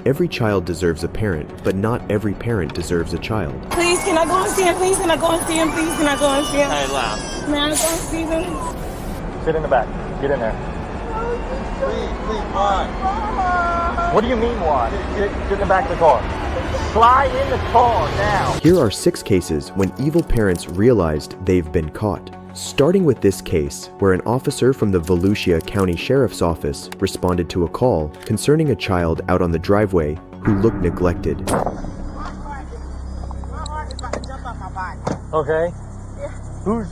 Every child deserves a parent, but not every parent deserves a child. Please, can I go and see him? Please, can I go and see him? Please, can I go and see him? Hey, loud. May I go and see him? Sit in the back. Get in there. Please, why? What do you mean why? Get in the back of the car. Slide in the car now. Here are 6 cases when evil parents realized they've been caught. Starting with this case, where an officer from the Volusia County Sheriff's Office responded to a call concerning a child out on the driveway who looked neglected. Okay. Who's...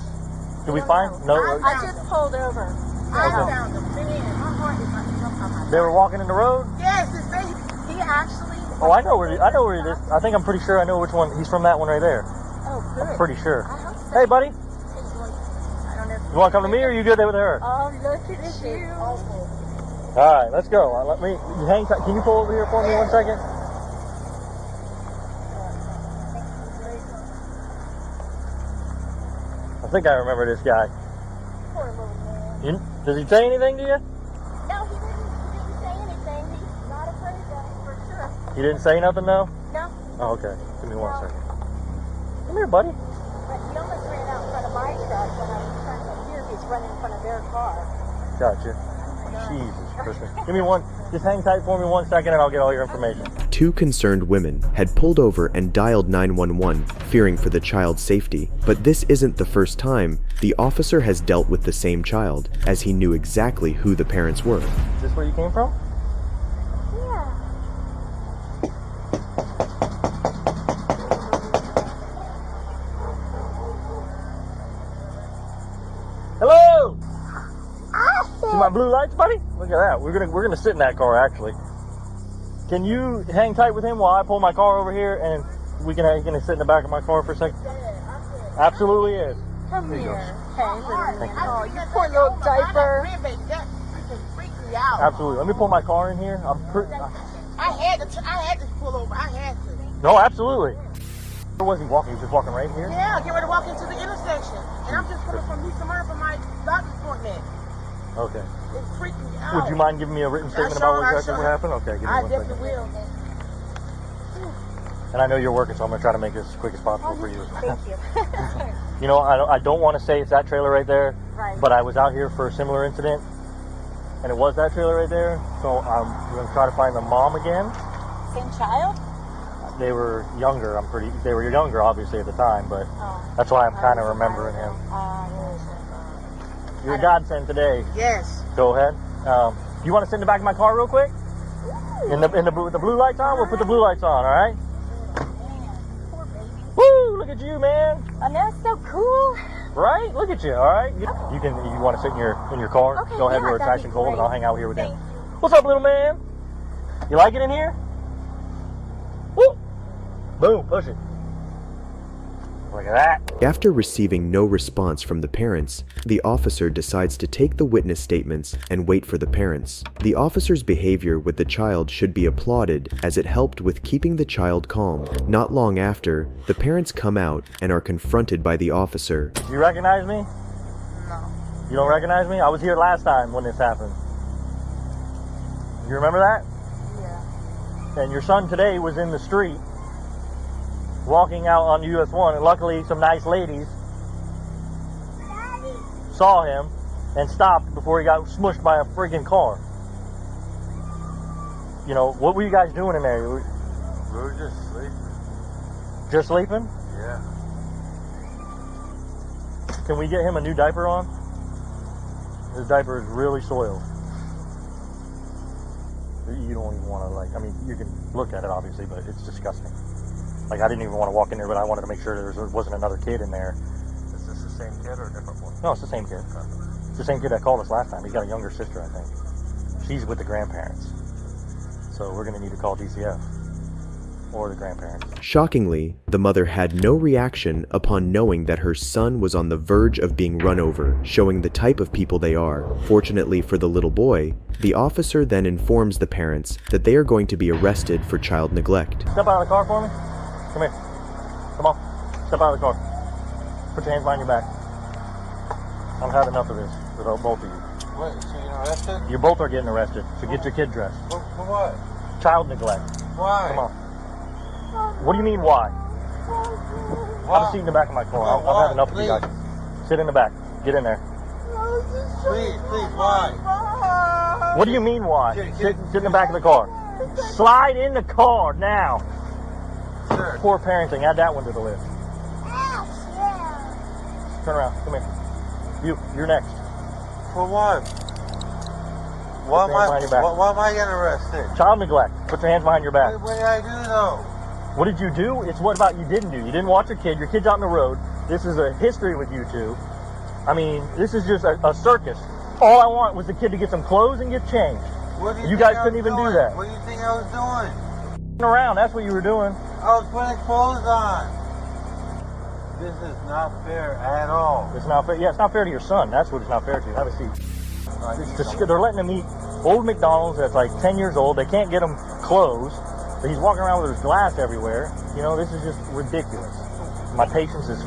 Did we find? No. I just pulled over. I found him. Man, my heart is about to jump on my They were walking in the road? Yes, his baby. He actually... Oh, I know where it is. I think I'm pretty sure I know which one. He's from that one right there. Oh, good. I'm pretty sure. I hope so. Hey, buddy. I don't know. You want to come to me or are you good there with her? Oh, look at you. All right, let's go. Let me hang tight. Can you pull over here for me 1 second? I think I remember this guy. Poor little man. Does he say anything to you? No, he didn't say anything. He's not afraid of us, for sure. He didn't say nothing, though? No. Oh, okay. Give me 1 second. Come here, buddy. But he almost ran out in front of my truck when I was trying to hear he's running in front of their car. Gotcha. Jesus Christmas. Give me one. Just hang tight for me 1 second and I'll get all your information. 2 concerned women had pulled over and dialed 911, fearing for the child's safety. But this isn't the first time the officer has dealt with the same child, as he knew exactly who the parents were. Is this where you came from? Yeah. Hello! See my blue lights, buddy? Look at that. We're gonna sit in that car actually. Can you hang tight with him while I pull my car over here and he's gonna sit in the back of my car for a second? Absolutely is. Come There you here. go. Hey, little oh, you poor little diaper. Absolutely. Let me pull my car in here. I had to pull over. I had to. No, absolutely. Where was he walking? He was just walking right here? Yeah, get ready to walk into the intersection. And I'm just coming from East America for my doctor's appointment. Okay. It's freaking me out. Would you mind giving me a written statement about what happened? Okay, give me I 1 definitely second. will. And I know you're working, so I'm gonna try to make this as quick as possible for you. Thank you. You know, I don't want to say it's that trailer right there, Right. but I was out here for a similar incident, and it was that trailer right there. So I'm gonna try to find the mom again. Same child? They were younger. They were younger, obviously, at the time, but that's why I'm kind of remembering him. You're a godsend today. Yes. Go ahead. You want to sit in the back of my car real quick? In the blue lights on? We'll put the blue lights on, all right? Poor baby. Woo! Look at you, man. I know, it's so cool. Right? Look at you, all right? You want to sit in your car? Okay, Go ahead, yeah, where it's that'd nice be and cold, and great. I'll hang out here with him. Thanks. What's up, little man? You like it in here? Woo! Boom, push it. Look at that. After receiving no response from the parents, the officer decides to take the witness statements and wait for the parents. The officer's behavior with the child should be applauded, as it helped with keeping the child calm. Not long after, the parents come out and are confronted by the officer. You recognize me? No. You don't recognize me? I was here last time when this happened. You remember that? Yeah. And your son today was in the street walking out on US 1, and luckily some nice ladies saw him and stopped before he got smushed by a freaking car. You know, what were you guys doing in there? We were just sleeping. Just sleeping? Yeah. Can we get him a new diaper on? His diaper is really soiled. You don't even want to, like, I mean, you can look at it obviously, but it's disgusting. Like, I didn't even want to walk in there, but I wanted to make sure there wasn't another kid in there. Is this the same kid or a different one? No, it's the same kid. It's the same kid that called us last time. He's got a younger sister, I think. She's with the grandparents. So we're going to need to call DCF or the grandparents. Shockingly, the mother had no reaction upon knowing that her son was on the verge of being run over, showing the type of people they are. Fortunately for the little boy, the officer then informs the parents that they are going to be arrested for child neglect. Step out of the car for me. Come here. Come on. Step out of the car. Put your hands behind your back. I've had enough of this with both of you. What, so you're arrested? You both are getting arrested, so get your kid dressed. For what? Child neglect. Why? Come on. What do you mean, why? Have a seat in the back of my car. I've had enough of you guys. Sit in the back. Get in there. Please, why? What do you mean, why? Sit in the back of the car. Slide in the car now. Sir. Poor parenting. Add that one to the list. Turn around. Come here. You're next. For what? Why am I getting arrested? Child neglect. Put your hands behind your back. What did I do though? What did you do? It's what about you didn't do. You didn't watch your kid. Your kid's out on the road. This is a history with you two. I mean, this is just a circus. All I want was the kid to get some clothes and get changed. What do You guys couldn't even do that. What do you think I was doing? Around. That's what you were doing. I was putting clothes on. This is not fair at all. It's not fair. Yeah, it's not fair to your son. That's what it's not fair to. Have a seat. They're letting him eat old McDonald's that's like 10 years old. They can't get him clothes. But he's walking around with his glass everywhere. You know, this is just ridiculous. My patience is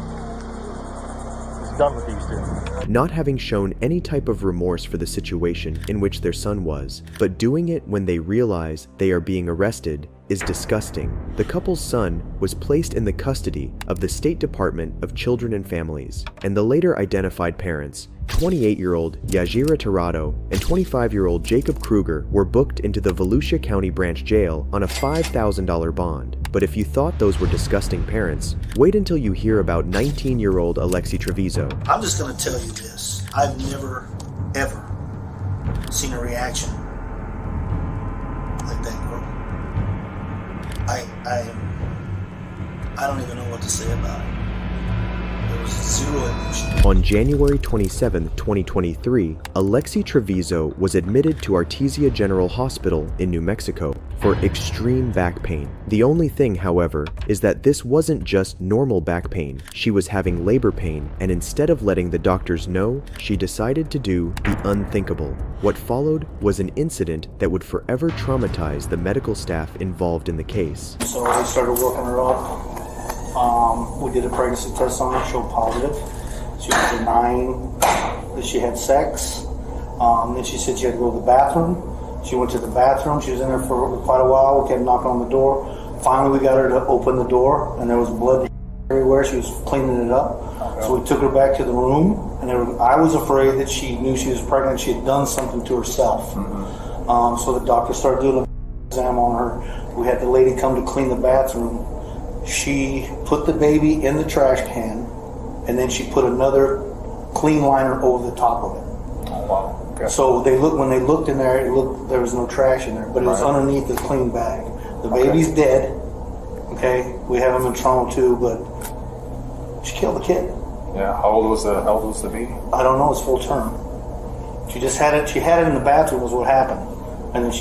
done with these two. Not having shown any type of remorse for the situation in which their son was, but doing it when they realize they are being arrested, is disgusting. The couple's son was placed in the custody of the State Department of Children and Families, and the later identified parents, 28-year-old Yajira Tirado and 25-year-old Jacob Kruger, were booked into the Volusia County Branch Jail on a $5,000 bond. But if you thought those were disgusting parents, wait until you hear about 19-year-old Alexi Trevizo. I'm just going to tell you this. I've never, ever seen a reaction like that girl. I don't even know what to say about it. There was zero emotion. On January 27, 2023, Alexi Trevizo was admitted to Artesia General Hospital in New Mexico for extreme back pain. The only thing, however, is that this wasn't just normal back pain. She was having labor pain, and instead of letting the doctors know, she decided to do the unthinkable. What followed was an incident that would forever traumatize the medical staff involved in the case. So they started working her up. We did a pregnancy test on her, showed positive. She was denying that she had sex. Then she said she had to go to the bathroom. She went to the bathroom. She was in there for quite a while. We kept knocking on the door. Finally, we got her to open the door, and there was blood everywhere. She was cleaning it up. Okay. So we took her back to the room, and I was afraid that she knew she was pregnant. She had done something to herself. Mm-hmm. So the doctor started doing an exam on her. We had the lady come to clean the bathroom. She put the baby in the trash can, and then she put another clean liner over the top of it. Oh, wow. Okay. So when they looked in there, there was no trash in there, but it was underneath the clean bag. The baby's dead. Okay, we have him in trauma too, but she killed the kid. Yeah. How old was the baby? I don't know. It's full term. She just had it. She had it in the bathroom. Was what happened, and then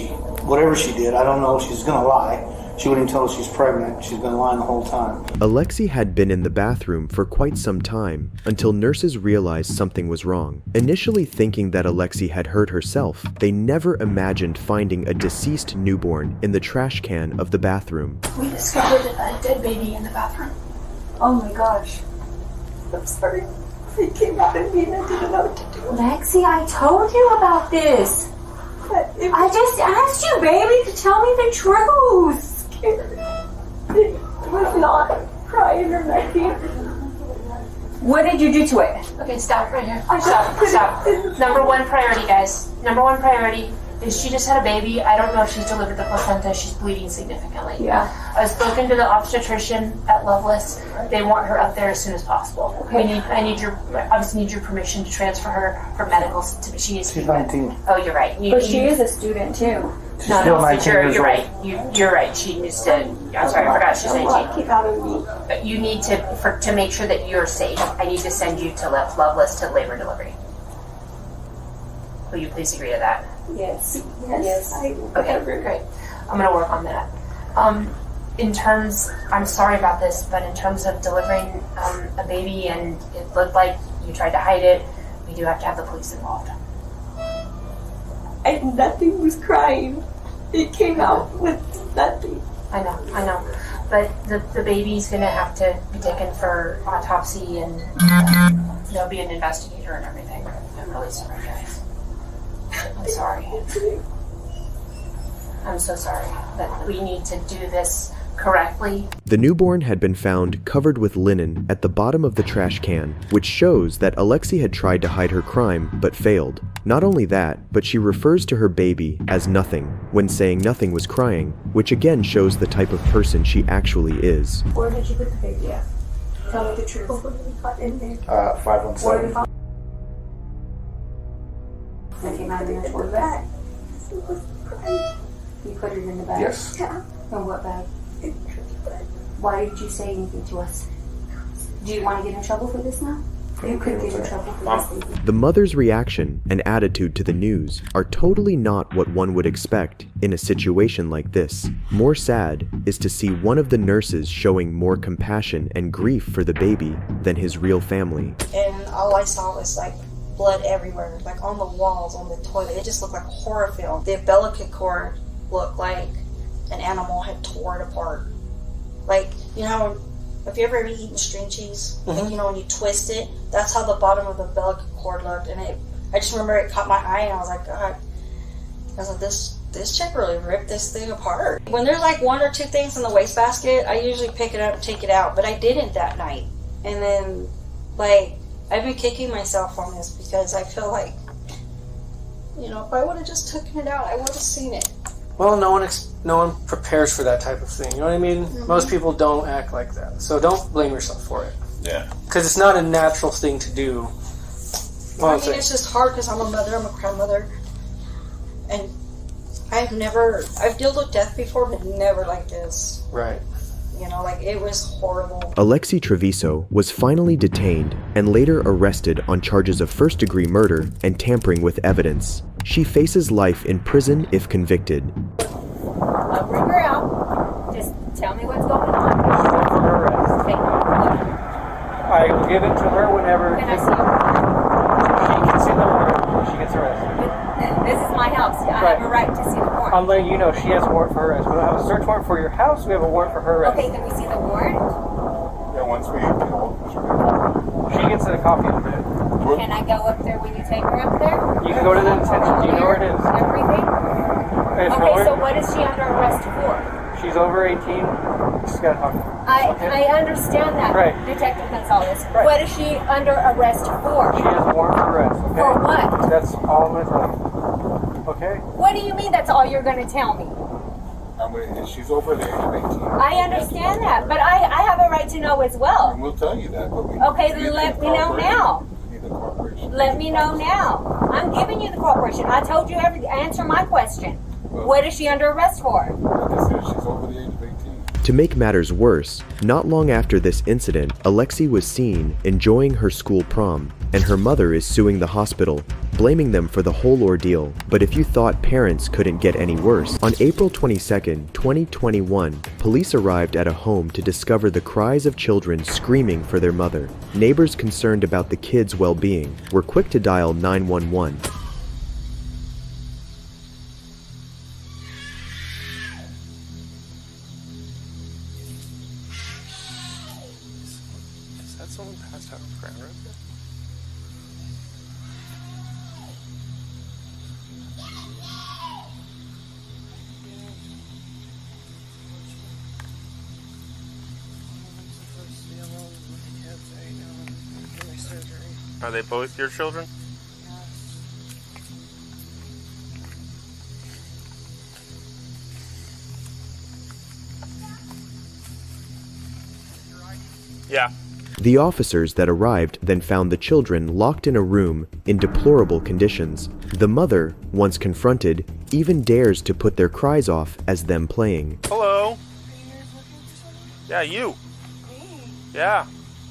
whatever she did, I don't know. She's gonna lie. She wouldn't tell us she's pregnant. She's been lying the whole time. Alexi had been in the bathroom for quite some time until nurses realized something was wrong. Initially thinking that Alexi had hurt herself, they never imagined finding a deceased newborn in the trash can of the bathroom. We discovered a dead baby in the bathroom. Oh my gosh. I'm sorry. It came out of me and I didn't know what to do. Lexi, I told you about this. I just asked you, baby, to tell me the truth. It was not crying or nothing. What did you do to it? Okay, stop right here. Stop. Number one priority, guys. Number one priority is she just had a baby. I don't know if she's delivered the placenta. She's bleeding significantly. Yeah. I've spoken to the obstetrician at Loveless. They want her up there as soon as possible. Okay. I obviously need your permission to transfer her for medical. She needs to be. She's 19. Oh, you're right. But she is a student too. She's still 19 years you're old. right. You're right. She needs to. I'm sorry, I forgot she's 19. Came out of me. But you need to make sure that you're safe. I need to send you to Loveless to labor and delivery. Will you please agree to that? Yes. Okay, great. I'm going to work on that. I'm sorry about this, but in terms of delivering a baby and it looked like you tried to hide it, we do have to have the police involved. Nothing was crying. It came out with nothing. I know. But the baby's going to have to be taken for autopsy and there'll be an investigator and everything. I'm really sorry, guys. I'm sorry. I'm so sorry, but we need to do this correctly. The newborn had been found covered with linen at the bottom of the trash can, which shows that Alexi had tried to hide her crime but failed. Not only that, but she refers to her baby as nothing when saying nothing was crying, which again shows the type of person she actually is. Where did you put the baby at? Tell me the truth. In there. 517. That came out of your toilet bag? You put it in the bag? Yes. Yeah. In what bag? Why did you say anything to us? Do you want to get in trouble for this now? You could get in trouble for this. The mother's reaction and attitude to the news are totally not what one would expect in a situation like this. More sad is to see one of the nurses showing more compassion and grief for the baby than his real family. And all I saw was like blood everywhere, like on the walls, on the toilet. It just looked like a horror film. The umbilical cord looked like an animal had tore it apart. Like, you know how, have you ever eaten string cheese? Mm-hmm. And you know when you twist it, that's how the bottom of the umbilical cord looked. And I just remember it caught my eye, and I was like, God. I was like, this chick really ripped this thing apart. When there's like one or two things in the wastebasket, I usually pick it up and take it out, but I didn't that night. And then, like, I've been kicking myself on this because I feel like, you know, if I would have just taken it out, I would have seen it. Well, no one prepares for that type of thing. You know what I mean? Mm-hmm. Most people don't act like that. So don't blame yourself for it. Yeah. Because it's not a natural thing to do. Well, I mean, it's just hard because I'm a mother, I'm a grandmother. And I've dealt with death before, but never like this. Right. You know, like, it was horrible. Alexi Treviso was finally detained and later arrested on charges of first-degree murder and tampering with evidence. She faces life in prison if convicted. I'll bring her out. Just tell me what's going on. For her arrest. Okay. I will give it to her whenever. Can I see her warrant? She can see the warrant when she gets arrested. This is my house. I have a right to see the warrant. I'm letting you know she has a warrant for her arrest. We don't have a search warrant for your house. We have a warrant for her arrest. Okay, can we see the warrant? Yeah, once we She gets a copy of it. Can I go up there when you take her up there? You can go to the detention. Do you know where it is? Everything? Okay, so what is she under arrest for? She's over 18. She's got a copy. I understand that, Right. Detective Gonzalez. Right. What is she under arrest for? She has a warrant for arrest. Okay? For what? That's all I'm going to tell you. Okay? What do you mean that's all you're going to tell me? She's over the age of 18. I understand that, but I have a right to know as well. And we'll tell you that, but we Okay, then let me know now. need the corporation. Let me know now. I'm giving you the corporation. I told you answer my question. What is she under arrest for? Like I said, she's over the age of 18. To make matters worse, not long after this incident, Alexi was seen enjoying her school prom, and her mother is suing the hospital, blaming them for the whole ordeal. But if you thought parents couldn't get any worse, on April 22nd, 2021, police arrived at a home to discover the cries of children screaming for their mother. Neighbors concerned about the kids' well-being were quick to dial 911. Someone passed out on the ground right there. Are they both your children? Yeah. The officers that arrived then found the children locked in a room in deplorable conditions. The mother, once confronted, even dares to put their cries off as them playing. Hello. Yeah, you. Me? Yeah.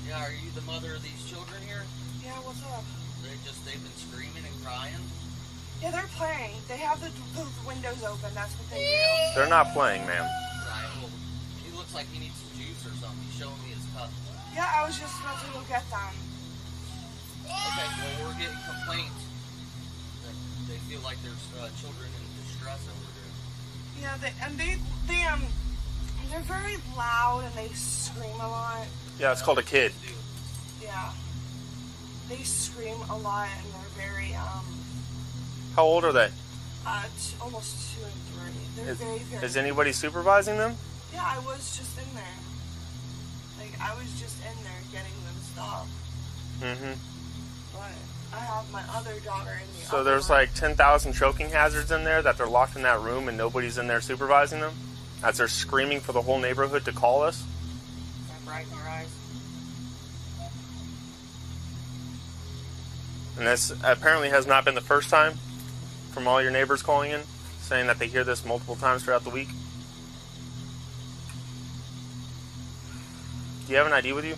Yeah, are you the mother of these children here? Yeah, what's up? They've been screaming and crying? Yeah, they're playing. They have the windows open. That's what they do. They're not playing, ma'am. Right, well, he looks like he needs some juice or something. He's showing me his cup. Yeah, I was just about to go get them. Okay, well, we're getting complaints that they feel like there's children in distress over there. Yeah, they're very loud and they scream a lot. Yeah, it's called a kid. Yeah. They scream a lot and they're very, How old are they? Almost 2 and 3. They're very, very. Is anybody supervising them? Yeah, I was just in there. Like, I was just in there getting them stopped. Mm-hmm. But I have my other daughter in the So there's like 10,000 choking hazards in there that they're locked in that room and nobody's in there supervising them? As they're screaming for the whole neighborhood to call us? Is that bright in your eyes? And this apparently has not been the first time from all your neighbors calling in, saying that they hear this multiple times throughout the week. Do you have an ID with you?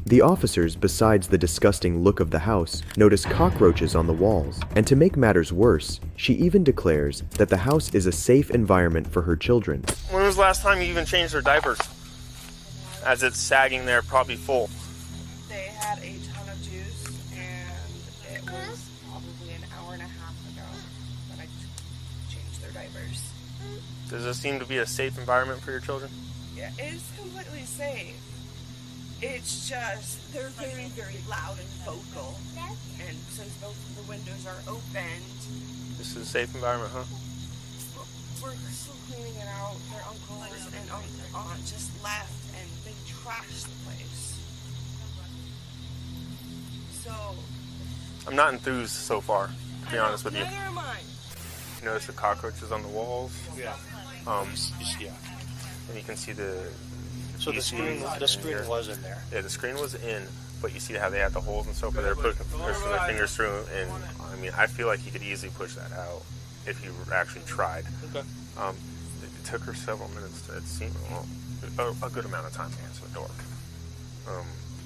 The officers, besides the disgusting look of the house, notice cockroaches on the walls, and to make matters worse, she even declares that the house is a safe environment for her children. When was the last time you even changed their diapers? As it's sagging there, probably full. They had a ton of juice, and it was probably an hour and a half ago that I changed their diapers. Does this seem to be a safe environment for your children? Yeah, it's completely safe. It's just, they're very, very loud and vocal. And since both of the windows are opened... This is a safe environment, huh? We're still cleaning it out. Their uncles and aunt just left and they trashed the place. So... I'm not enthused so far, to be honest with you. Neither am I. You notice the cockroaches on the walls? Yeah. Yeah. And you can see the... So the screen was in there. Yeah, the screen was in, but you see how they had the holes and so forth. They're pushing their fingers through, and I mean, I feel like you could easily push that out if you actually tried. Okay. It took her several minutes to, it seemed, a good amount of time to answer the door.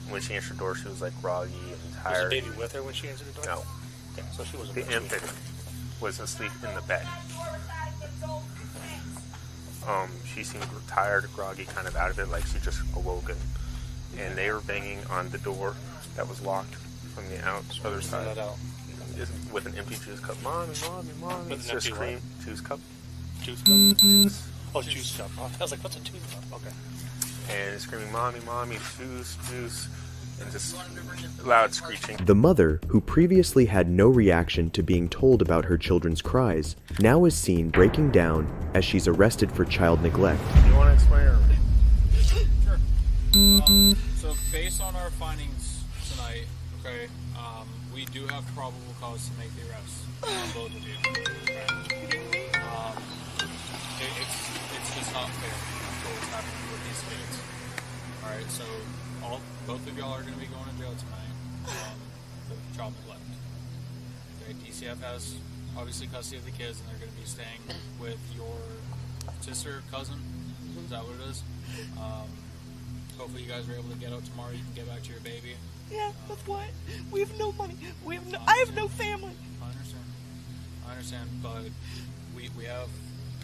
When she answered the door, she was like groggy and tired. Was the baby with her when she answered the door? No. Okay, so she wasn't. The infant was asleep in the bed. She seemed tired, groggy, kind of out of it, like she just awoken. And they were banging on the door that was locked from the other side. With an empty juice cup. Mommy, mommy, mommy. With an empty scream. Juice cup. Juice cup? Juice. Oh, juice cup. I was like, what's a juice cup? Okay. And screaming, mommy, mommy, juice, juice. And just loud screeching. The mother, who previously had no reaction to being told about her children's cries, now is seen breaking down as she's arrested for child neglect. Do you want to explain or? Sure. So based on our findings tonight, okay, we do have probable cause to make the arrest on both of you. Okay? It's just not fair what's happening with these kids. Alright, so both of y'all are going to be going to jail tonight for child neglect. Okay, DCF has obviously custody of the kids, and they're going to be staying with your sister, cousin. Is that what it is? Hopefully you guys are able to get out tomorrow. You can get back to your baby. Yeah, with what? We have no money. I have no family. I understand, but we have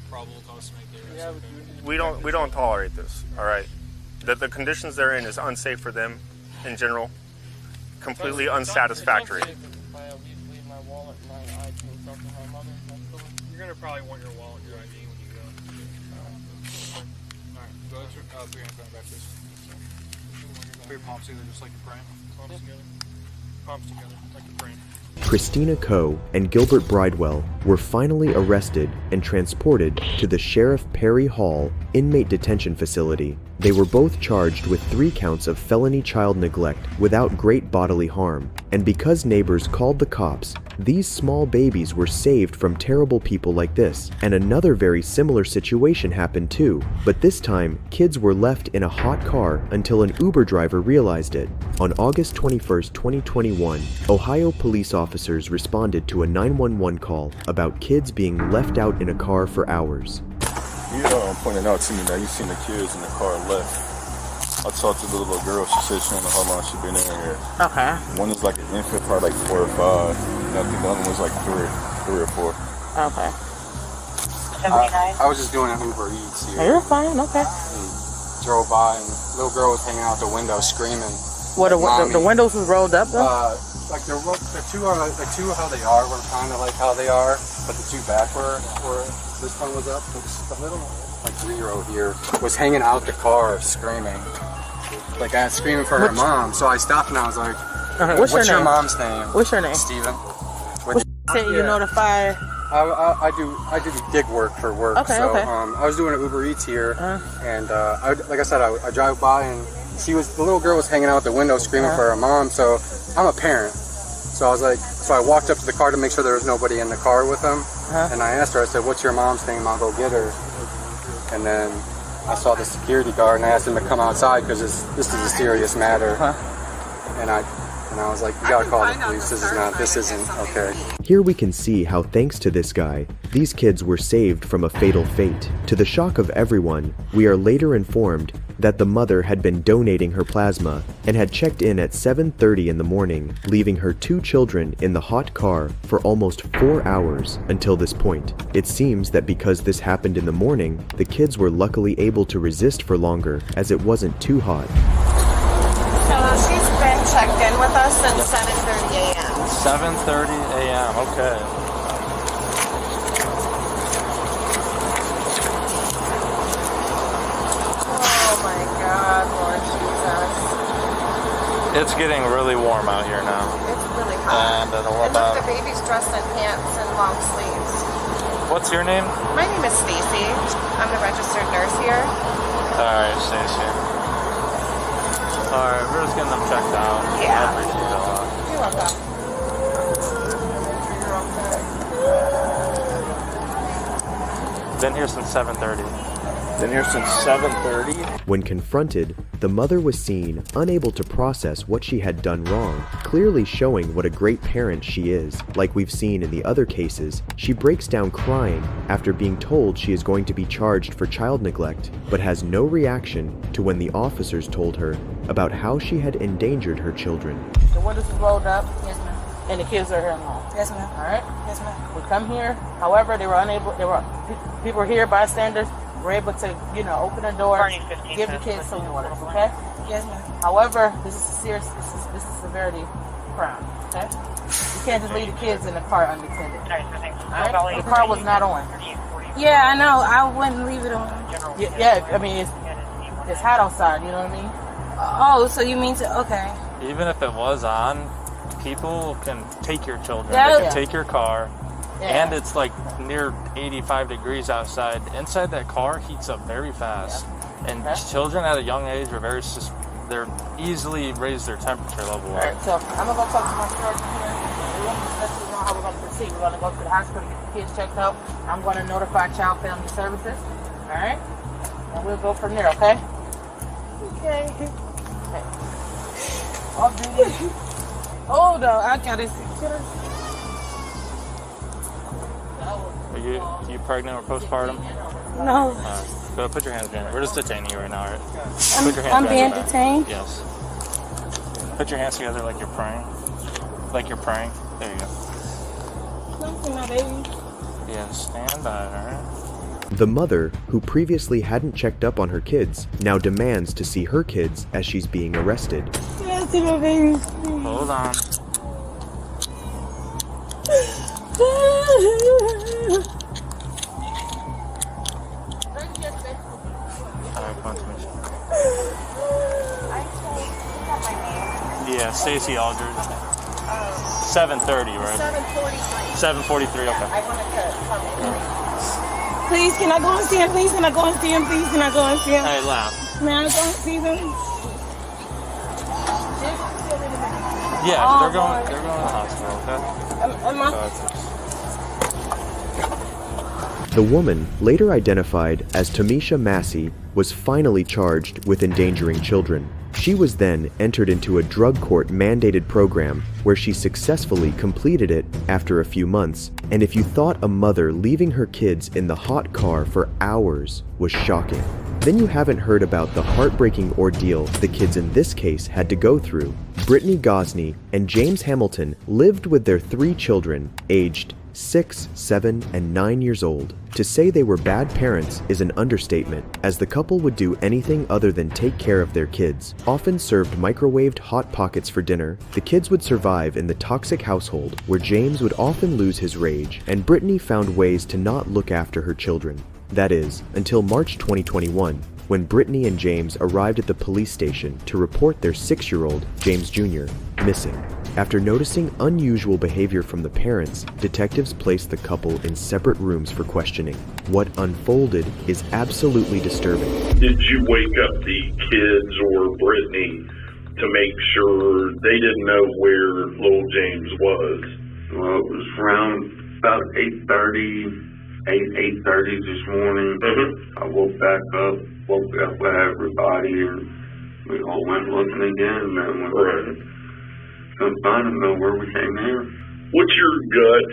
probable cause to make the arrest. We don't tolerate this. All right. The conditions they're in is unsafe for them in general. Completely unsatisfactory. You're gonna probably want your wallet, your ID when you go. Alright, go ahead, put your hands behind back, please. Put your palms together just like you're praying. Palms together. Palms together, like you're praying. Christina Coe and Gilbert Bridewell were finally arrested and transported to the Sheriff Perry Hall inmate detention facility. They were both charged with 3 counts of felony child neglect without great bodily harm, and because neighbors called the cops, these small babies were saved from terrible people like this. And another very similar situation happened too, but this time kids were left in a hot car until an Uber driver realized it. On August 21st, 2021, Ohio police officers responded to a 911 call about kids being left out in a car for hours. You pointed out to me that you seen the kids in the car left. I talked to the little girl. She said she don't know how long she been in here. Okay. One is like an infant, probably like 4 or 5. And I think the other one was like 3 or 4. Okay. I was just doing an Uber Eats here. You're fine. Okay. And drove by, and the little girl was hanging out the window screaming. What? The windows was rolled up though. Like the two how they are were kind of like how they are, but the 2 back were this one was up. The little like 3-year-old here was hanging out the car screaming, like screaming for her mom. So I stopped and I was like, "What's your mom's name?" What's your name? Steven. You notify. I do gig work for work. Okay, so, okay. I was doing an Uber Eats here, and like I said, I drive by and the little girl was hanging out the window screaming for her mom. So I'm a parent, so I walked up to the car to make sure there was nobody in the car with them, and I asked her. I said, "What's your mom's name? I'll go get her." And then I saw the security guard and I asked him to come outside because this is a serious matter. And I was like, you gotta call the police. This isn't okay. Here we can see how, thanks to this guy, these kids were saved from a fatal fate. To the shock of everyone, we are later informed that the mother had been donating her plasma and had checked in at 7:30 in the morning, leaving her 2 children in the hot car for almost 4 hours until this point. It seems that because this happened in the morning, the kids were luckily able to resist for longer as it wasn't too hot. So she's been checked in with us since 7:30 a.m. 7:30 a.m. Okay. Oh my God, Lord Jesus. It's getting really warm out here now. It's really hot. And look, the baby's dressed in pants and long sleeves. What's your name? My name is Stacy. I'm the registered nurse here. Alright, Stacy. Alright, we're just getting them checked out. Yeah. I appreciate it a lot. You're welcome. Been here since 7:30. Been here since 7:30. When confronted, the mother was seen unable to process what she had done wrong, clearly showing what a great parent she is. Like we've seen in the other cases, she breaks down crying after being told she is going to be charged for child neglect, but has no reaction to when the officers told her about how she had endangered her children. The windows is rolled up. Yes, ma'am. And the kids are here now. Yes, ma'am. All right. Yes, ma'am. We come here. However, people were here, bystanders, were able to, open the door, give the kids some water, okay? Yes, ma'am. However, this is severity crime, okay? You can't just leave the kids in the car unattended. All right? The car was not on. Yeah, I know. I wouldn't leave it on. Yeah, I mean, it's hot outside, you know what I mean? Oh, so you mean to, okay. Even if it was on, people can take your children, Yeah. they can take your car, and it's like near 85 degrees outside. Inside that car heats up very fast, and children at a young age are they're easily raise their temperature level. All right, so I'm gonna go talk to my surgeon here. We're gonna let you know how we're gonna proceed. We're gonna go to the hospital, get the kids checked out. I'm gonna notify Child Family Services. All right, and we'll go from there. Okay. Okay. Hold on, I gotta see. Are you pregnant or postpartum? No. Go put your hands behind. We're just detaining you right now, right? I'm being detained? Yes. Put your hands together like you're praying. Like you're praying. There you go. Don't see my baby. Yeah, stand by it, alright? The mother, who previously hadn't checked up on her kids, now demands to see her kids as she's being arrested. Can I see my baby? Hold on. Yeah, Stacy Aldridge. 7:30, right? 7:43. 7:43, okay. Please, can I go and see him? Please, can I go and see him? Please, can I go and see him? Hey, laugh. May I go and see them? Yeah, they're going to the hospital, okay? The woman, later identified as Tamisha Massey, was finally charged with endangering children. She was then entered into a drug court mandated program where she successfully completed it after a few months. And if you thought a mother leaving her kids in the hot car for hours was shocking, then you haven't heard about the heartbreaking ordeal the kids in this case had to go through. Brittany Gosney and James Hamilton lived with their 3 children, aged 6, 7, and 9 years old. To say they were bad parents is an understatement, as the couple would do anything other than take care of their kids. Often served microwaved Hot Pockets for dinner, the kids would survive in the toxic household where James would often lose his rage, and Brittany found ways to not look after her children. That is, until March 2021, when Brittany and James arrived at the police station to report their 6-year-old, James Jr., missing. After noticing unusual behavior from the parents, detectives placed the couple in separate rooms for questioning. What unfolded is absolutely disturbing. Did you wake up the kids or Brittany to make sure they didn't know where little James was? Well, it was around about 8:30 this morning. I woke back up with everybody, and we all went looking again, and then we couldn't find him nowhere. We came here. What's your gut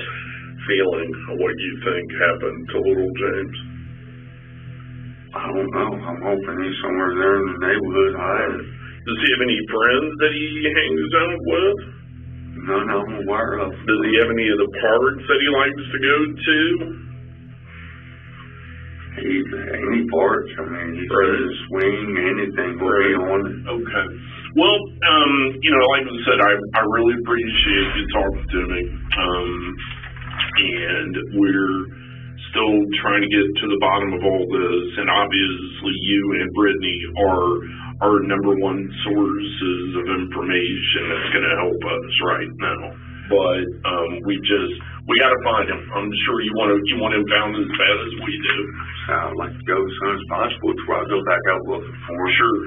feeling of what you think happened to little James? I don't know. I'm hoping he's somewhere there in the neighborhood hiding. Does he have any friends that he hangs out with? None I'm aware of. Does he have any of the parks that he likes to go to? Any parts. I mean, he's ready to swing, anything will be on it. Okay. Well, like I said, I really appreciate you talking to me. And we're still trying to get to the bottom of all this. And obviously you and Brittany are our number one sources of information that's going to help us right now. But we got to find him. I'm sure you want him found as bad as we do. I'd like to go as soon as possible before I go back out looking for him. Sure.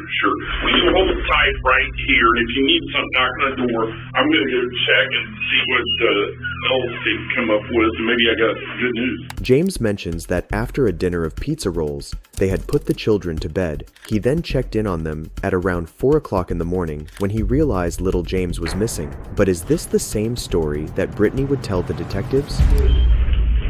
Well, you hold tight right here, and if you need something knocking on the door, I'm going to go check and see what else they've come up with, and maybe I got good news. James mentions that after a dinner of pizza rolls, they had put the children to bed. He then checked in on them at around 4 o'clock in the morning when he realized little James was missing. But is this the same story that Brittany would tell the detectives? Did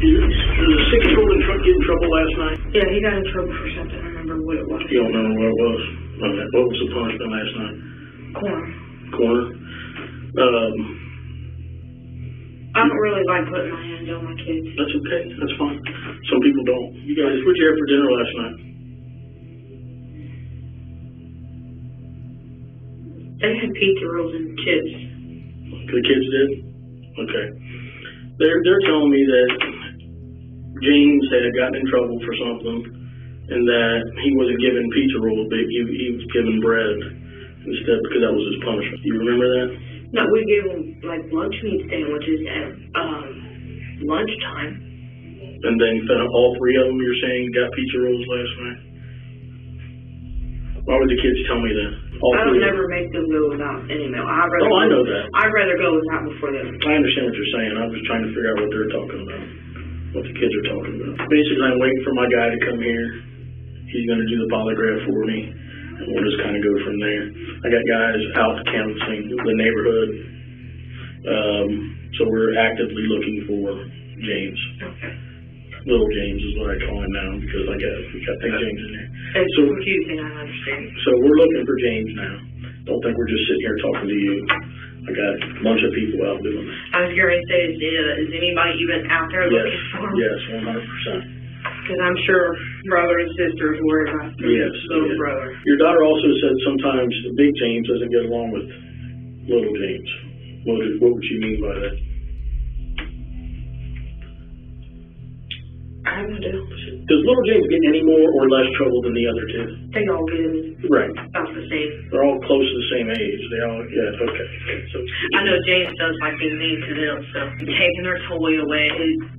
the 6-year-old get in trouble last night? Yeah, he got in trouble for something. I remember what it was. You don't remember what it was? Okay. What was the punishment last night? Corner. I don't really like putting my hands on my kids. That's okay. That's fine. Some people don't. You guys, what'd you have for dinner last night? They had pizza rolls and chips. The kids did? Okay. They're telling me that James had gotten in trouble for something, and that he wasn't given pizza rolls, but he was given bread instead, because that was his punishment. Do you remember that? No, we gave him like lunch meat sandwiches at lunchtime. And then all three of them, you're saying, got pizza rolls last night? Why would the kids tell me that? I don't never make them go without any meal. I know that. I'd rather go without before them. I understand what you're saying. I'm just trying to figure out what they're talking about. What the kids are talking about. Basically, I'm waiting for my guy to come here. He's going to do the polygraph for me, and we'll just kind of go from there. I got guys out canvassing the neighborhood, so we're actively looking for James. Okay. Little James is what I call him now, because we got Big James in there. It's confusing, I understand. So we're looking for James now. Don't think we're just sitting here talking to you. I got a bunch of people out doing it. I was going to say, is anybody even out there looking for him? Yes, 100%. Because I'm sure brother and sisters worry about their little brother. Your daughter also said sometimes the Big James doesn't get along with Little James. What would you mean by that? I don't know. Does Little James get any more or less trouble than the other two? They all get about the same. They're all close to the same age. They all, okay. So, I know James does like being mean to them, so taking their toy away.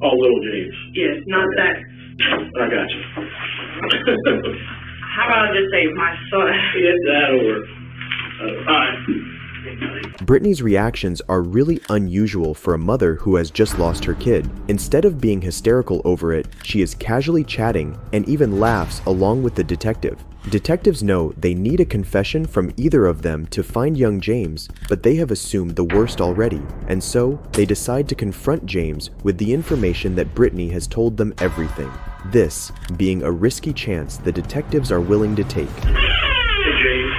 All Little James? Yes, not that. I got you. How about I just say my son? Get that over. All right. Brittany's reactions are really unusual for a mother who has just lost her kid. Instead of being hysterical over it, she is casually chatting and even laughs along with the detective. Detectives know they need a confession from either of them to find young James, but they have assumed the worst already, and so they decide to confront James with the information that Brittany has told them everything. This being a risky chance the detectives are willing to take. Hey James,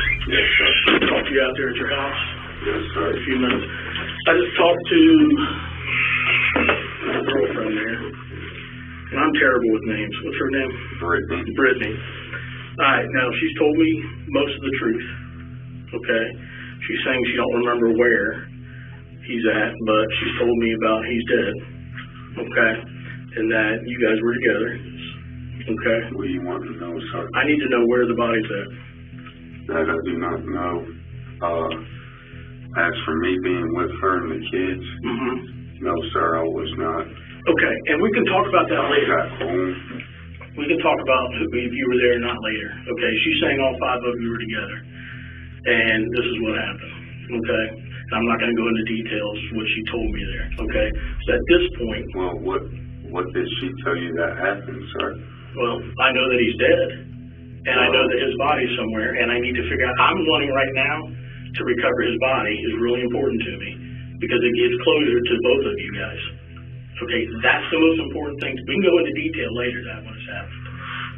talk to you out there at your house. Yes, sir. A few minutes. I just talked to my girlfriend there, and I'm terrible with names. What's her name? Brittany. All right, now she's told me most of the truth. Okay, she's saying she don't remember where he's at, but she's told me about he's dead. Okay, and that you guys were together. Okay. What do you want to know, sir? I need to know where the body's at. That I do not know. As for me being with her and the kids, no, sir, I was not. Okay, and we can talk about that I later. got home. We can talk about if you were there or not later. Okay, she's saying all 5 of you were together, and this is what happened. Okay, and I'm not going to go into details what she told me there. Okay, so at this point, Well, what did she tell you that happened, sir? well, I know that he's dead, and I know that his body's somewhere, and I need to figure out. I'm wanting right now to recover his body is really important to me because it gives closure to both of you guys. Okay, that's the most important thing. We can go into detail later that when it's happened.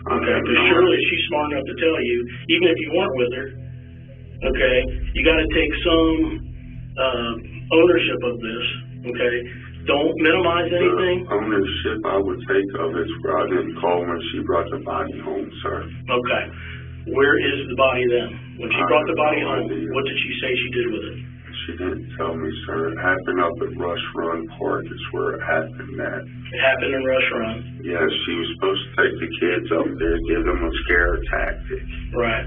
Okay, because surely she's smart enough to tell you, even if you weren't with her, okay, you got to take some ownership of this, okay? Don't minimize anything. The ownership I would take of it where I didn't call when she brought the body home, sir. Okay. Where is the body then? When she brought the body home, what did she say she did with it? She didn't tell me, sir. It happened up at Rush Run Park is where it happened at. It happened in Rush Run. Yes, she was supposed to take the kids up there, give them a scare tactic. Right.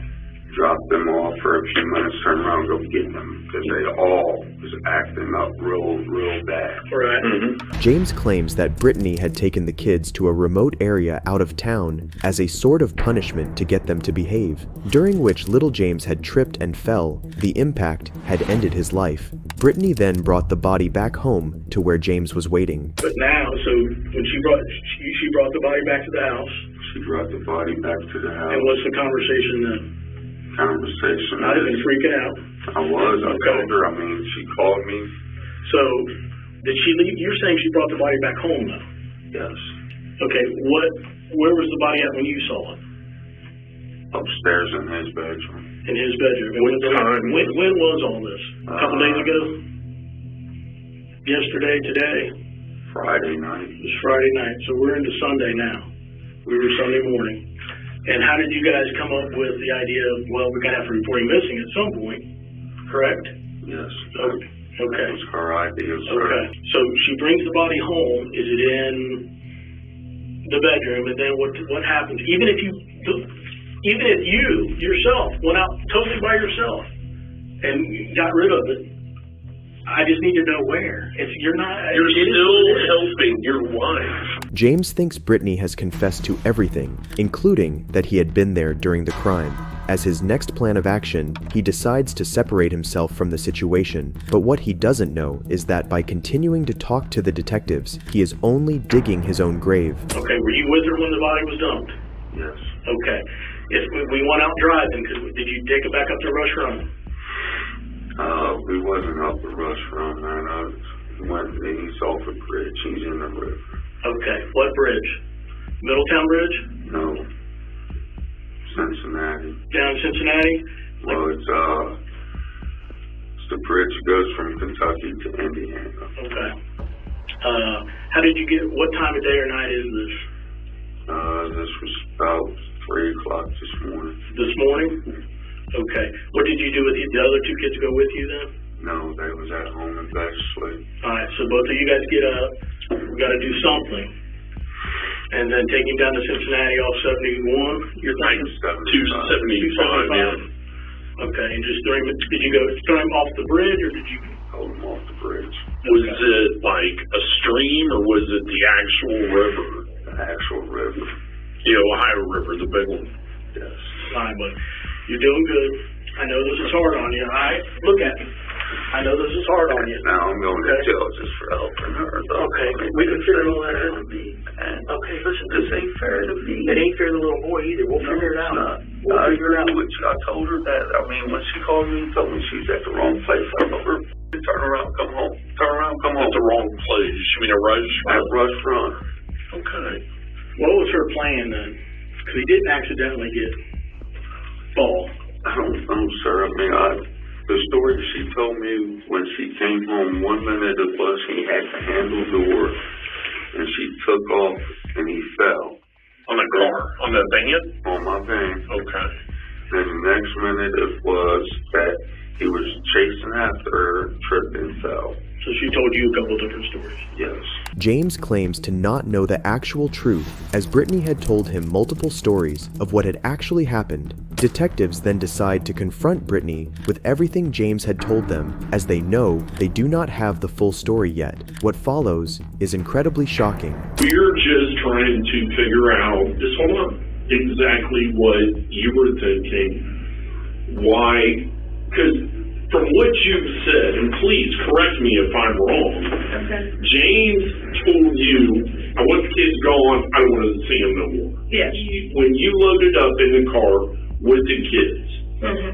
Drop them off for a few minutes, turn around and go get them because they all was acting up real bad. Right. James claims that Brittany had taken the kids to a remote area out of town as a sort of punishment to get them to behave, during which little James had tripped and fell. The impact had ended his life. Brittany then brought the body back home to where James was waiting. But now, so when she brought the body back to the house. She brought the body back to the house. And what's the conversation then? Conversation. I'd have been freaking out. I was. I told her. I mean, she called me. So, did she leave? You're saying she brought the body back home, though? Yes. Okay. Where was the body at when you saw it? Upstairs in his bedroom. In his bedroom. And when was all this? A couple days ago? Yesterday? Today? Friday night. It was Friday night. So we're into Sunday now. We were Sunday morning. And how did you guys come up with the idea of, well, we're going to have to report him missing at some point, correct? Yes. Okay. That was her idea, sir. Okay. So she brings the body home. Is it in the bedroom? And then what happens? Even if you yourself went out totally by yourself and got rid of it, I just need to know where. If you're not, you're still helping your wife. James thinks Brittany has confessed to everything, including that he had been there during the crime. As his next plan of action, he decides to separate himself from the situation, but what he doesn't know is that by continuing to talk to the detectives, he is only digging his own grave. Okay, were you with her when the body was dumped? Yes. Okay. If we went out driving, did you take it back up to Rush Run? We wasn't up the Rush Run, man. I went east off the bridge. He's in the river. Okay. What bridge? Middletown Bridge? No. Cincinnati. Down in Cincinnati? Well, it's the bridge that goes from Kentucky to Indiana. Okay. How did you what time of day or night is this? This was about 3 o'clock this morning. This morning? Okay. What did you do with the other 2 kids go with you then? No, they was at home in bed asleep. Alright, so both of you guys get up. We got to do something. And then take him down to Cincinnati off 71. You're thinking? 275, yeah. Okay, and just throw him off the bridge, or did you hold him off the bridge? Was it like a stream, or was it the actual river? The actual river. The Ohio River, the big one. Yes. Fine, but you're doing good. I know this is hard on you, alright? Look at me. I know this is hard on you. Now I'm going to jail just for helping her. Okay, we can figure all that out. Okay, listen, this ain't fair to me. It ain't fair to the little boy either. We'll figure it out. We'll figure it out. I told her that. I mean, when she called me and told me she was at the wrong place, I told her, turn around, come home. Turn around, come home. At the wrong place. You mean a Rush Run? At Rush Run. Okay. What was her plan then? Because he didn't accidentally get fall. I don't know, sir. I mean, the story she told me when she came home, 1 minute it was he had the handle door, and she took off, and he fell. On the car? On the van? On my van. Okay. Then the next minute it was that he was chasing after her, tripped and fell. So she told you a couple different stories? Yes. James claims to not know the actual truth, as Brittany had told him multiple stories of what had actually happened, Detectives then decide to confront Brittany with everything James had told them, as they know they do not have the full story yet. What follows is incredibly shocking. We're just trying to figure out, exactly what you were thinking. Why? Because from what you've said, and please correct me if I'm wrong, James told you, I want the kids gone, I don't want to see them no more. Yes. When you loaded up in the car with the kids,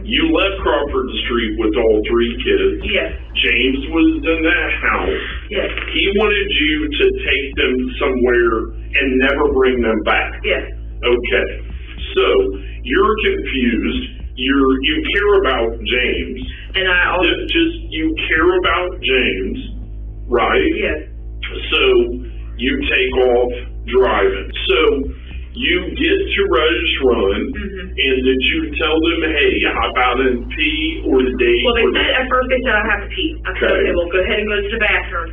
you left Crawford Street with all 3 kids. Yes. James was in that house. Yes. He wanted you to take them somewhere and never bring them back. Yes. Okay. So you're confused. You care about James. And I also you care about James, right? Yes. So you take off driving. So you get to Rush Run, and did you tell them, hey, how about in pee or the day? Well, at first they said I have to pee. I said, okay, well, go ahead and go to the bathroom.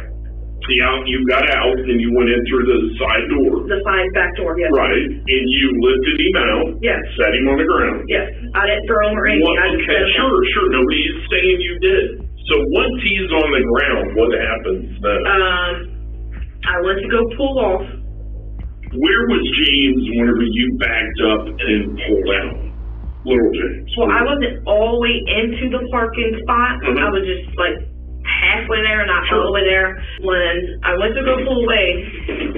Yeah, you got out and you went in through the side door. The side back door, yes. Right, and you lifted him out. Yes. Set him on the ground. Yes, I didn't throw him or anything. Okay, sure. Nobody's saying you did. So once he's on the ground, what happens then? I went to go pull off. Where was James whenever you backed up and pulled out? Little James. Well, I wasn't all the way into the parking spot. I was just like halfway there, not all the way there. When I went to go pull away,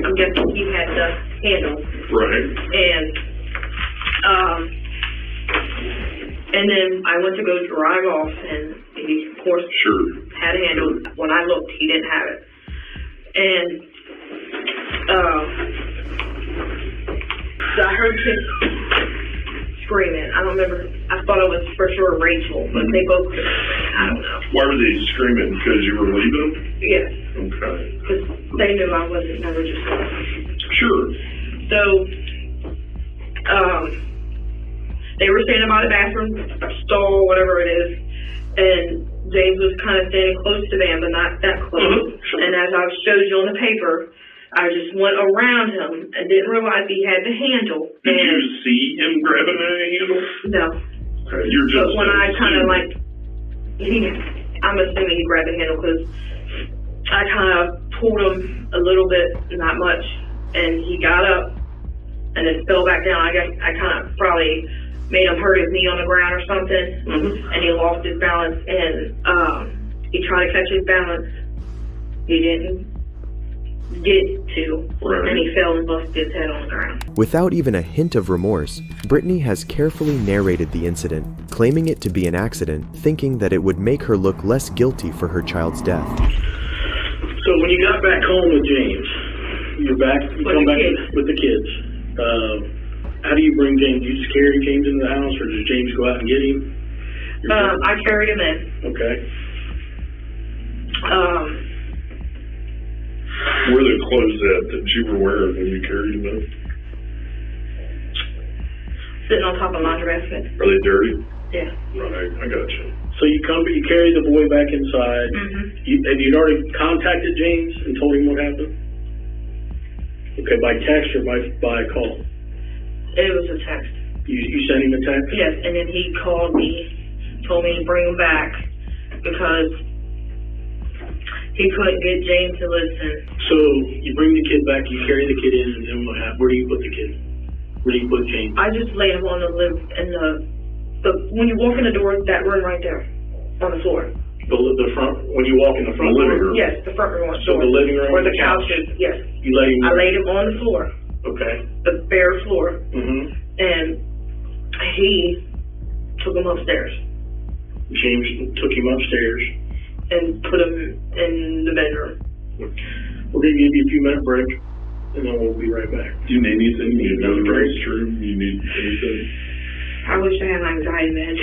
I'm guessing he had the handle. Right. And then I went to go drive off, and he, of course, had a handle. When I looked, he didn't have it. And so I heard kids screaming. I don't remember. I thought it was for sure Rachel, but they both could. I don't know. Why were they screaming? Because you were leaving? Yes. Okay. Because they knew I wasn't never just going. Sure. So, they were standing by the bathroom stall, whatever it is, and James was kind of standing close to them, but not that close. And as I showed you on the paper, I just went around him and didn't realize he had the handle. Did you see him grabbing a handle? No. Okay, you're just. But when I kind of I'm assuming he grabbed the handle because I kind of pulled him a little bit, not much, and he got up and then fell back down. I guess I kind of probably made him hurt his knee on the ground or something, and he lost his balance, and he tried to catch his balance. He didn't get to, and he fell and busted his head on the ground. Without even a hint of remorse, Brittany has carefully narrated the incident, claiming it to be an accident, thinking that it would make her look less guilty for her child's death. So when you got back home with James, you come back with the kids. How do you bring James? You just carry James into the house, or does James go out and get him? I carried him in. Okay. Where are the clothes at that you were wearing when you carried them in? Sitting on top of a laundry basket. Are they dirty? Yeah. Right, I got you. So you carry the boy back inside. Have you already contacted James and told him what happened? Okay, by text or by call? It was a text. You sent him a text? Yes, and then he called me, told me to bring him back because he couldn't get James to listen. So you bring the kid back, you carry the kid in, and then what happened? Where do you put the kid? Where do you put James? I just laid him on when you walk in the door, that room right there, on the floor. The front, when you walk in the front living room? Yes, the front room. So the living room? Or the couch is, yes. You laid him? I laid him on the floor. Okay. The bare floor. And he took him upstairs. James took him upstairs? And put him in the bedroom. We're going to give you a few minute break, and then we'll be right back. Do you need anything? You need another restroom? You need anything? I wish I had an anxiety med.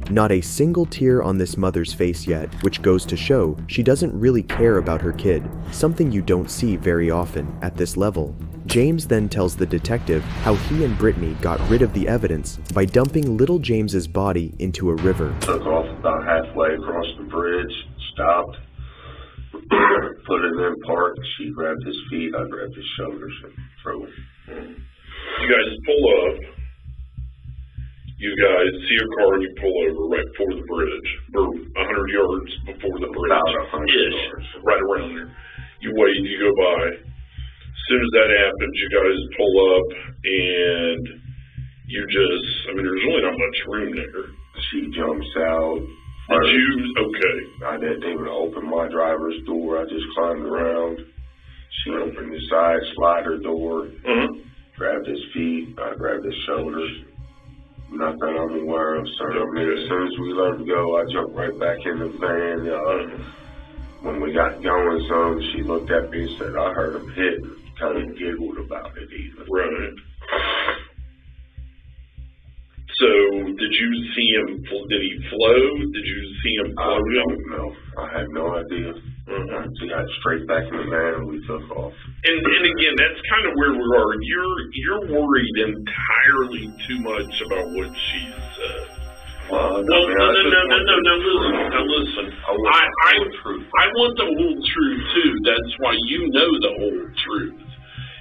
Not a single tear on this mother's face yet, which goes to show she doesn't really care about her kid, something you don't see very often at this level. James then tells the detective how he and Brittany got rid of the evidence by dumping little James's body into a river. Took off about halfway across the bridge, stopped, put him in park. She grabbed his feet, I grabbed his shoulders and threw him. You guys pull up. You guys see a car and you pull over right before the bridge, or 100 yards before the bridge. About 100 yards. Right around there. You wait, you go by. As soon as that happens, you guys pull up and you just, I mean, there's really not much room there. She jumps out. Okay. I didn't even open my driver's door. I just climbed around. She opened the side slider door, grabbed his feet. I grabbed his shoulders. Not that I'm aware of, sir. I mean, as soon as we let him go, I jumped right back in the van. When we got going some, she looked at me and said, I heard him hit. Kind of giggled about it even. Right. So, did you see him, did he float? Did you see him floating? I don't know. I had no idea. She got straight back in the van and we took off. And again, that's kind of where we are. You're worried entirely too much about what she said. No, listen. I want the whole truth too. That's why you know the whole truth.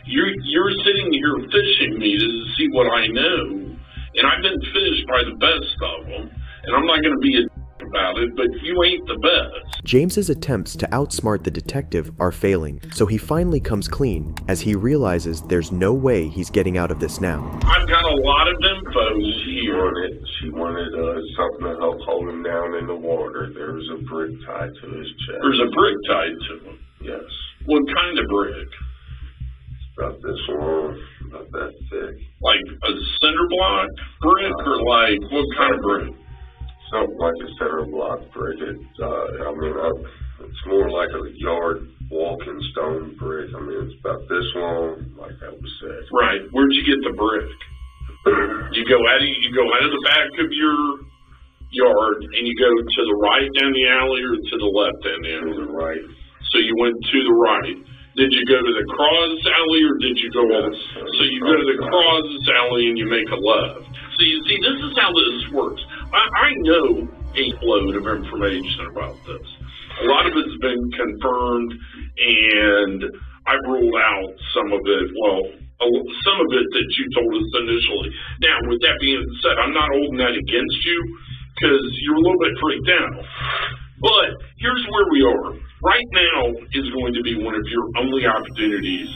You're sitting here fishing me to see what I know. And I've been fished by the best of them, and I'm not going to be a about it, but you ain't the best. James's attempts to outsmart the detective are failing, so he finally comes clean as he realizes there's no way he's getting out of this now. I've got a lot of info here. She wanted something to help hold him down in the water. There's a brick tied to his chest. There's a brick tied to him? Yes. What kind of brick? About this long, about that thick. Like a cinder block brick, or like what kind of brick? Something like a center block brick. It's more like a yard walking stone brick. I mean, it's about this long, like that was said. Right. Where'd you get the brick? You go out of the back of your yard and you go to the right down the alley or to the left down the alley? To the right. So you went to the right. Did you go to the cross alley or did you go on? So you go to the cross alley and you make a left. So you see, this is how this works. I know a load of information about this. A lot of it's been confirmed, and I've ruled out some of it. Well, some of it that you told us initially. Now, with that being said, I'm not holding that against you because you're a little bit freaked out. But here's where we are. Right now is going to be one of your only opportunities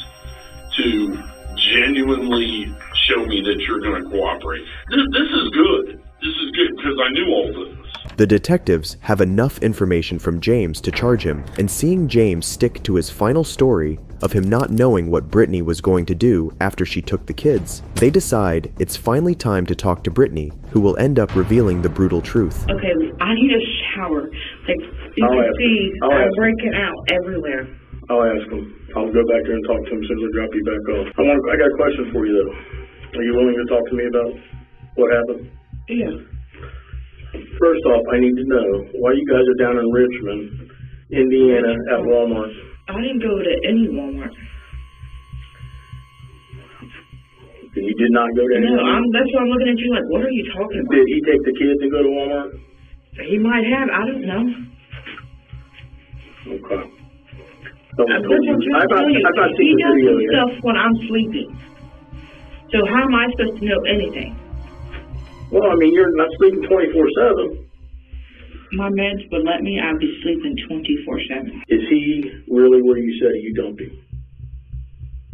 to genuinely show me that you're going to cooperate. This is good. This is good because I knew all this. The detectives have enough information from James to charge him, and seeing James stick to his final story of him not knowing what Brittany was going to do after she took the kids, they decide it's finally time to talk to Brittany, who will end up revealing the brutal truth. Okay, I need a shower. Like, you can see I'm breaking out everywhere. I'll ask him. I'll go back there and talk to him as soon as I drop you back off. I got a question for you, though. Are you willing to talk to me about what happened? Yeah. First off, I need to know why you guys are down in Richmond, Indiana, at Walmart. I didn't go to any Walmart. You did not go to any Walmart? No, that's why I'm looking at you like, what are you talking about? Did he take the kids and go to Walmart? He might have. I don't know. Okay. He does stuff when I'm sleeping. So how am I supposed to know anything? Well, I mean, you're not sleeping 24/7. My meds would let me. I'd be sleeping 24/7. Is he really where you said you dumped him?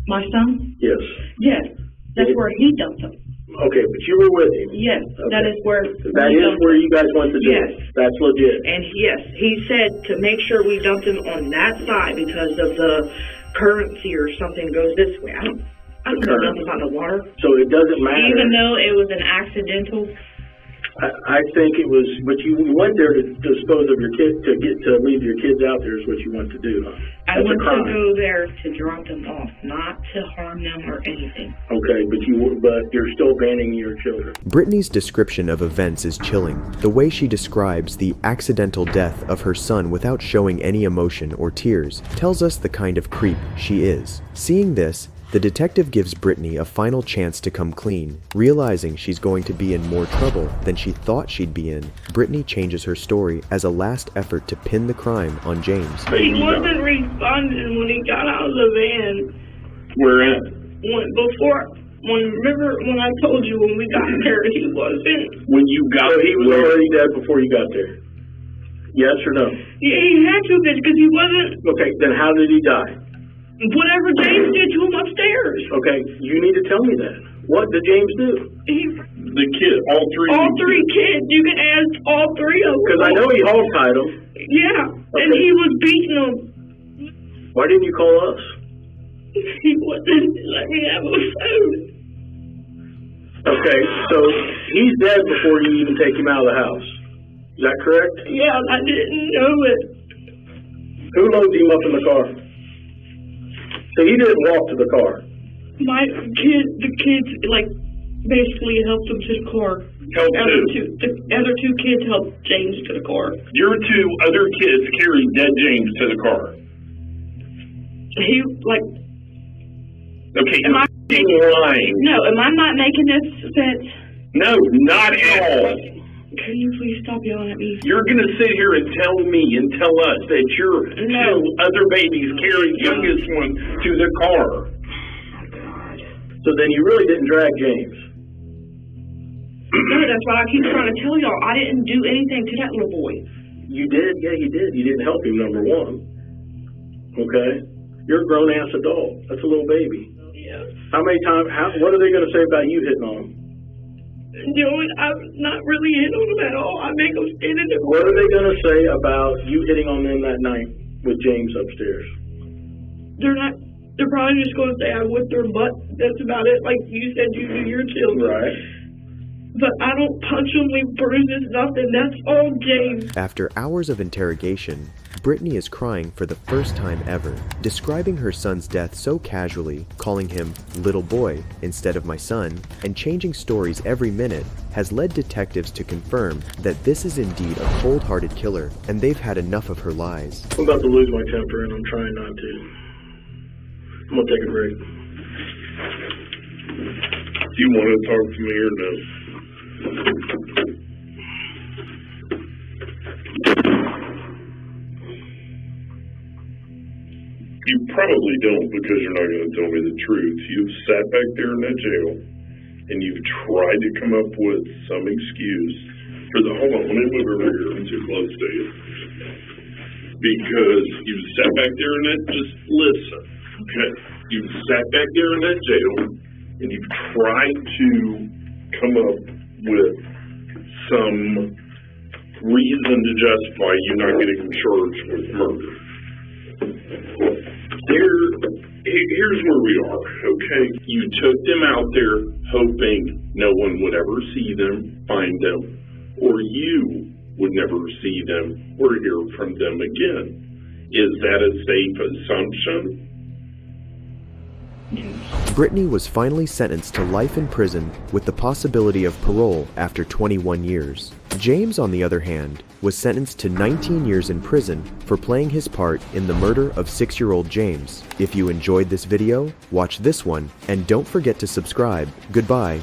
My son? Yes. Yes. That's where he dumped him. Okay, but you were with him. Yes. Okay. That is where. That is where you guys went to do it. Yes. That's legit. And yes, he said to make sure we dumped him on that side because of the currency or something goes this way. I don't know nothing about the water. So it doesn't matter. Even though it was an accidental. I think it was, but you went there to dispose of your kid, to leave your kids out there is what you want to do. Huh? I went to go there to drop them off, not to harm them or anything. Okay, but you're still abandoning your children. Brittany's description of events is chilling. The way she describes the accidental death of her son without showing any emotion or tears tells us the kind of creep she is. Seeing this, the detective gives Brittany a final chance to come clean. Realizing she's going to be in more trouble than she thought she'd be in, Brittany changes her story as a last effort to pin the crime on James. He wasn't responding when he got out of the van. Where at? Remember when I told you when we got there, he wasn't. When you got he was already dead before you got there. Yes or no? Yeah, he had to have been because he wasn't. Okay, then how did he die? Whatever James did to him upstairs. Okay, you need to tell me that. What did James do? The kid, all three kids. You can ask all three of them. Because I know he hog-tied them. Yeah, okay. And he was beating them. Why didn't you call us? He wouldn't let me have a phone. Okay, so he's dead before you even take him out of the house. Is that correct? Yeah, I didn't know it. Who loaded him up in the car? So he didn't walk to the car. The kids, like, basically helped him to the car. Helped who? The other two kids helped James to the car. Your two other kids carried dead James to the car. He, like... Okay, you're lying. No, am I not making this sense? No, not at all. Can you please stop yelling at me? You're going to sit here and tell me and tell us that your two other babies carried youngest one to the car. So then you really didn't drag James. No, that's why I keep trying to tell y'all. I didn't do anything to that little boy. You did? Yeah, you did. You didn't help him, number one. Okay? You're a grown-ass adult. That's a little baby. Yeah. How many times, what are they going to say about you hitting on him? I'm not really hitting on them at all. I make them stand in the What are they going to say about you hitting on them that night with James upstairs? They're probably just going to say I whipped their butt. That's about it. Like you said, you do your children. Right. But I don't punch them, leave bruises, nothing. That's all James. After hours of interrogation, Brittany is crying for the first time ever, describing her son's death so casually, calling him little boy instead of my son, and changing stories every minute has led detectives to confirm that this is indeed a cold-hearted killer, and they've had enough of her lies. I'm about to lose my temper, and I'm trying not to. I'm going to take a break. Do you want to talk to me or no? You probably don't because you're not going to tell me the truth. You've sat back there in that jail and you've tried to come up with some excuse for the, hold on, let me move over here. I'm too close to you. Because you've sat back there in that, just listen, okay? You've sat back there in that jail and you've tried to come up with some reason to justify you not getting charged with murder. Here's where we are, okay? You took them out there hoping no one would ever see them, find them, or you would never see them or hear from them again. Is that a safe assumption? Brittany was finally sentenced to life in prison with the possibility of parole after 21 years. James, on the other hand, was sentenced to 19 years in prison for playing his part in the murder of 6-year-old James. If you enjoyed this video, watch this one, and don't forget to subscribe. Goodbye.